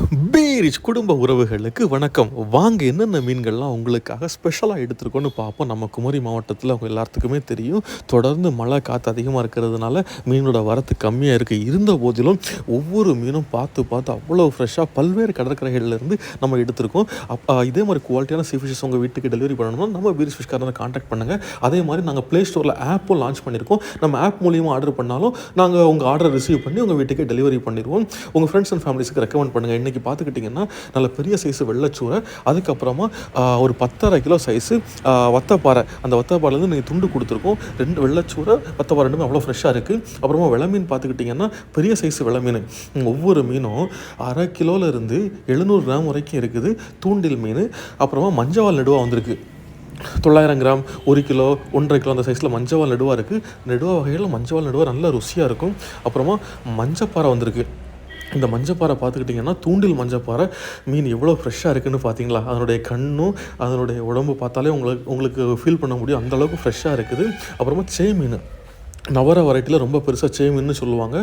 பீரிச் குடும்ப உறவுகளுக்கு வணக்கம். வாங்க என்னென்ன மீன்கள்லாம் உங்களுக்காக ஸ்பெஷலாக எடுத்துருக்கோன்னு பார்ப்போம். நம்ம குமரி மாவட்டத்தில் அவங்க எல்லாத்துக்குமே தெரியும். தொடர்ந்து மழை காற்று அதிகமாக இருக்கிறதுனால மீனோட வரத்து கம்மியாக இருக்குது. இருந்த போதிலும் ஒவ்வொரு மீனும் பார்த்து பார்த்து அவ்வளோ ஃப்ரெஷ்ஷாக பல்வேறு கடற்கரைகள்லேருந்து நம்ம எடுத்திருக்கோம். இதே மாதிரி குவாலிட்டியான சீ ஃபிஷ்ஷஸ் உங்கள் வீட்டுக்கு டெலிவரி பண்ணணும்னா நம்ம பீரிச் ஃபிஷ்காரனை காண்டாக்ட் பண்ணுங்கள். அதே மாதிரி நாங்கள் ப்ளே ஸ்டோரில் ஆப்பும் லான்ச் பண்ணியிருக்கோம். நம்ம ஆப் மூலியமாக ஆர்டர் பண்ணாலும் நாங்கள் உங்கள் ஆர்டரை ரிசீவ் பண்ணி உங்கள் வீட்டுக்கே டெலிவரி பண்ணிடுவோம். உங்கள் ஃப்ரெண்ட்ஸ் அண்ட் ஃபேமிலிஸுக்கு ரெக்கமெண்ட் பண்ணுங்கள். இன்றைக்கி பார்த்துக்கிட்டிங்கன்னா நல்ல பெரிய சைஸு வெள்ளைச்சூரை, அதுக்கப்புறமா ஒரு 10.5 கிலோ சைஸு வத்தப்பாறை. அந்த வத்தப்பாறைலேருந்து நீங்கள் துண்டு கொடுத்துருக்கோம். 2 வெள்ளைச்சூரை வத்தப்பாறை ரெண்டுமே அவ்வளோ ஃப்ரெஷ்ஷாக இருக்குது. அப்புறமா வெலை மீன் பார்த்துக்கிட்டிங்கன்னா பெரிய சைஸு வெலை மீன். ஒவ்வொரு மீனும் 1/2 கிலோலேருந்து 700 கிராம் வரைக்கும் இருக்குது. தூண்டில் மீன். அப்புறமா மஞ்சவால் நெடுவாக வந்திருக்கு. 900 கிராம், 1 கிலோ, 1.5 கிலோ அந்த சைஸில் மஞ்சவால் நெடுவாக இருக்குது. நெடுவா வகையில் மஞ்சவால் நெடுவாக நல்ல ருசியாக இருக்கும். அப்புறமா மஞ்சப்பாறை வந்திருக்கு. இந்த மஞ்சப்பாறை பார்த்துக்கிட்டிங்கன்னா தூண்டில் மஞ்சப்பாறை மீன் எவ்வளோ ஃப்ரெஷ்ஷாக இருக்குதுன்னு பார்த்தீங்களா? அதனுடைய கண்ணும் அதனுடைய உடம்பு பார்த்தாலே உங்களுக்கு ஃபீல் பண்ண முடியும். அந்தளவுக்கு ஃப்ரெஷ்ஷாக இருக்குது. அப்புறமா மீன் நவர வெரைட்டியில் ரொம்ப பெருசாக சேமின்னு சொல்லுவாங்க.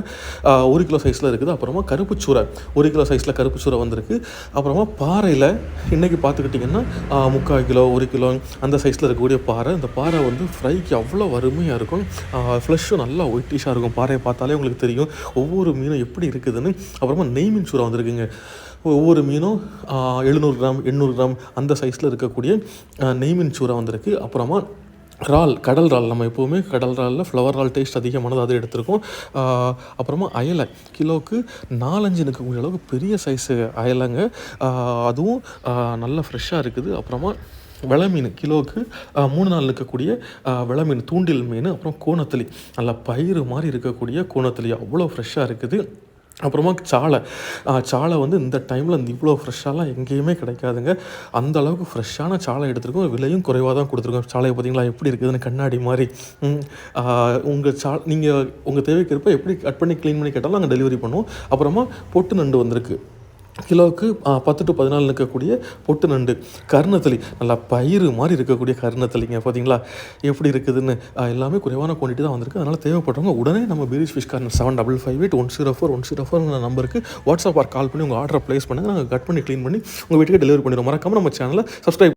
1 கிலோ சைஸில் இருக்குது. அப்புறமா கருப்புச்சூரை 1 கிலோ சைஸில் கருப்புச்சூரை வந்திருக்கு. அப்புறமா பாறையில் இன்றைக்கி பார்த்துக்கிட்டிங்கன்னா 3/4 கிலோ 1 கிலோ அந்த சைஸில் இருக்கக்கூடிய பாறை. இந்த பாறை வந்து ஃப்ரைக்கு அவ்வளோ அருமையாக இருக்கும். ஃப்ளஷ்ஷும் நல்லா ஒயிட்டிஷாக இருக்கும். பாறையை பார்த்தாலே உங்களுக்கு தெரியும் ஒவ்வொரு மீனும் எப்படி இருக்குதுன்னு. அப்புறமா நெய் மீன் சூரை வந்திருக்குங்க. ஒவ்வொரு மீனும் 700 கிராம் 800 கிராம் அந்த சைஸில் இருக்கக்கூடிய நெய் மீன் சூரை வந்திருக்கு. அப்புறமா கடல் இறால் நம்ம எப்போவுமே கடல் இறாலில் ஃப்ளவர் இறால் டேஸ்ட் அதிகமானது அது எடுத்திருக்கோம். அப்புறமா அயலை கிலோவுக்கு 4-5 நிற்கக்கூடிய அளவுக்கு பெரிய சைஸு அயலைங்க. அதுவும் நல்லா ஃப்ரெஷ்ஷாக இருக்குது. அப்புறமா வெலை மீன் கிலோவுக்கு 3-4 நிற்கக்கூடிய வெலை மீன் தூண்டில் மீன். அப்புறம் கோணத்தளி நல்லா பயிறு மாதிரி இருக்கக்கூடிய கோணத்தளி அவ்வளோ ஃப்ரெஷ்ஷாக இருக்குது. அப்புறமா சாலை வந்து இந்த டைமில் இவ்வளோ ஃப்ரெஷ்ஷாலாம் எங்கேயுமே கிடைக்காதுங்க. அந்த அளவுக்கு ஃப்ரெஷ்ஷான சாலை எடுத்துருக்கோம். விலையும் குறைவாக தான் கொடுத்துருக்கோம். சாலையை பார்த்தீங்களா எப்படி இருக்குதுன்னு கண்ணாடி மாதிரி. நீங்கள் உங்கள் தேவைக்கேற்ப எப்படி கட் பண்ணி க்ளீன் பண்ணி கேட்டாலும் நாங்கள் டெலிவரி பண்ணுவோம். அப்புறமா பொட்டு நண்டு வந்திருக்கு. கிலோவுக்கு 10 to 14 நிற்கக்கூடிய பொட்டு நண்டு. கருணத்தளி நல்லா பயிறு மாதிரி இருக்கக்கூடிய கருணத்தளிங்க பார்த்தீங்களா எப்படி இருக்குதுன்னு. எல்லாமே குறைவான குவான்டிட்டி தான் வந்திருக்கு. அதனால் தேவைப்படுறவங்க உடனே நம்ம பீரிச் ஃபிஷ் கார்னர் 7558104104 நம்பருக்கு வாட்ஸ்அப் கால் பண்ணி உங்கள் ஆர்டரை ப்ளேஸ் பண்ணுங்கள். நாங்கள் கட் பண்ணி க்ளீன் பண்ணி உங்கள் வீட்டுக்கு டெலிவரி பண்ணிடுவோம். மறக்காமல் நம்ம சேனலை சப்ஸ்கிரைப்